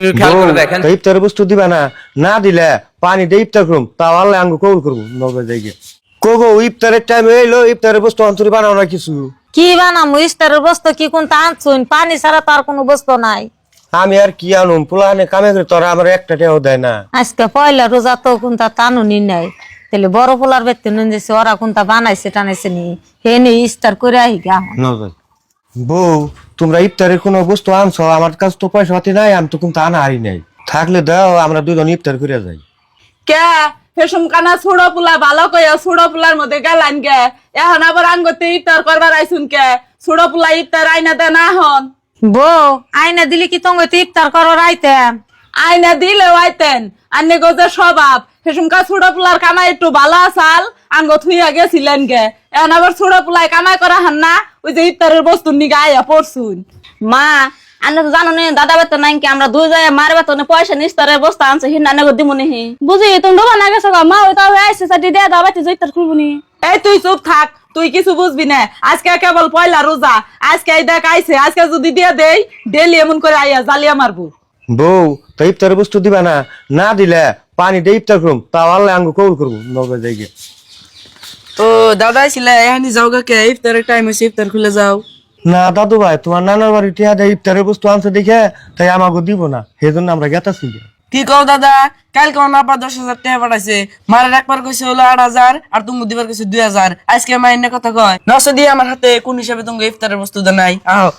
খেয়াল করে দেখেন। ইফতারের বস্তু দিবা না, না দিলে পানি দিয়ে ইফতার করুম, তাও আল্লাহ আঙ্গ কবুল করবো। নবে যাই কবো ইফতারের টাইম এলো, ইফতারের বস্তু অন্তরে বানাও না কিছু। কি বানামু ইফতারের বস্তু? কি কোনটা আনছুন? পানি ছাড়া তো আর কোনো বস্তু নাই। আমি আর কি আনুম, পোলাহানে কামে করে তোরা আমার একটা টেও দেয় না। আজকে পয়লা রোজা তো কোনটা টানুনি নাই, তাহলে বড় পোলার বেতে নুন দিছে, ওরা কোনটা বানাইছে টানাইছে নি, হে নি ইস্টার করে আহি গা। বউ, তোমরা ইফতারের কোনো বস্তু আনছো? আমার কাছে তো পয়সা পাতি নাই, আমি তো কিন্তু আনা হারি নাই। থাকলে দাও, আমরা দুজন ইফতার করে যাই। কে হেসুম কানা ছুড়ো পোলা ভালো কইয়া ছুড়ো পোলার মধ্যে গেলান কে? এখন আবার আঙ্গতে ইফতার করবার আইসুন কে? ছুড়ো পোলা ইফতার আইনা দেন এখন। বউ, আইনা দিলে কি তোমাকে ইফতার করো রাইতাম? আইনা দিলেও আইতেন, আন্নে গোজে স্বভাব। হেসুমকা ছুড়ো পোলার কামাই একটু ভালো আসাল, আঙ্গ থুইয়া গেছিলেন গে। এখন আবার ছুড়ো পোলায় কামাই করা হান না, ওই যে ইফতারের বস্তুর নিগে আইয়া পড়ছুন। মা আন্নে তো জানো নি দাদা বেতন নাই কি আমরা দুই যায় মার বেতনে পয়সা নিস্তারের বস্তা আনছে হিন্না নেগো দিমুনি হি বুঝি তুমি ডোবা না গেছো মা ওই তো আইছে সাটি দে দাও বাতি জইতার খুলবুনি। এই তুই চুপ থাক, তুই কিছু বুঝবি না। আজকে কেবল পয়লা রোজা, আজকে এই দেখ আইছে, আজকে যদি দিয়ে দেই ডেলি এমন করে আইয়া জালিয়া মারবো। বউ, তো ইফতারের বস্তু দিবা না, না দিলে পানি দিয়ে ইফতার করুম, তাও আল্লাহ আঙ্গ কবুল করবো। নবে যাই ও দাদা ছিলে এখানে যাও কে? ইফতারের টাইম হয়েছে, ইফতার খুলে যাও। না দাদু ভাই, তোমার নানার বাড়ি টিয়া দেয় ইফতারের বস্তু আনছে দেখে, তাই আমাকে দিব না, সেই জন্য আমরা গেতাছি। কি কও দাদা? কালকে আমার আব্বা 10,000 টাকা পাঠাইছে, মারের একবার কইছে হলো 8,000 আর তুমি দিবার কইছে 2,000। আজকে মা এনে কথা কয় নশো দিয়ে আমার হাতে কোন হিসাবে তুমি ইফতারের বস্তু দে নাই? আহ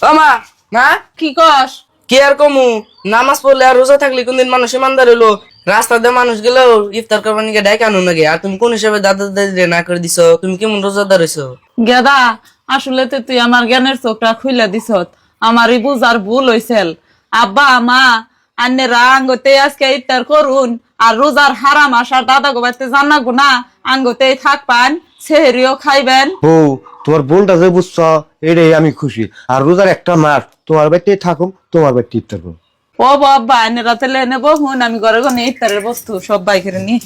ও মা, মা কি কস? কি আর কমু, নামাজ পড়লে আর রোজা থাকলে কোনদিন মানুষ ইমানদার হইলো? রাস্তাতে মানুষ গেলেও ইফতার করবার নিকে ডাইকে আনো নাকি? আর তুমি কোন হিসাবে দাদা দাদি না করে দিছো? তুমি কেমন রোজাদার হইছো? গেদা, আসলে তো তুই আমার জ্ঞানের চোখটা খুইলা দিছ। আমারই বুঝার ভুল হইছিল। আব্বা মা আন্নে আঙ্গতে আজকে ইফতার করুন, আর রোজার হারাম আসার দাদা গো বাড়িতে জানাবো না, আঙ্গতেই থাকবেন, সেহেরিও খাইবেন। বউ, তোমার বোনটা যে বুঝছ, এটাই আমি খুশি। আর রোজার একটা মাস তোমার বাড়িতে থাকুম, তোমার বাড়িতে ইফতার করুম। ও বাবা আন্নে রাতে লেনে বহুন, আমি ঘরে ঘরে ইফতারের বস্তু সব বাইকের নিয়ে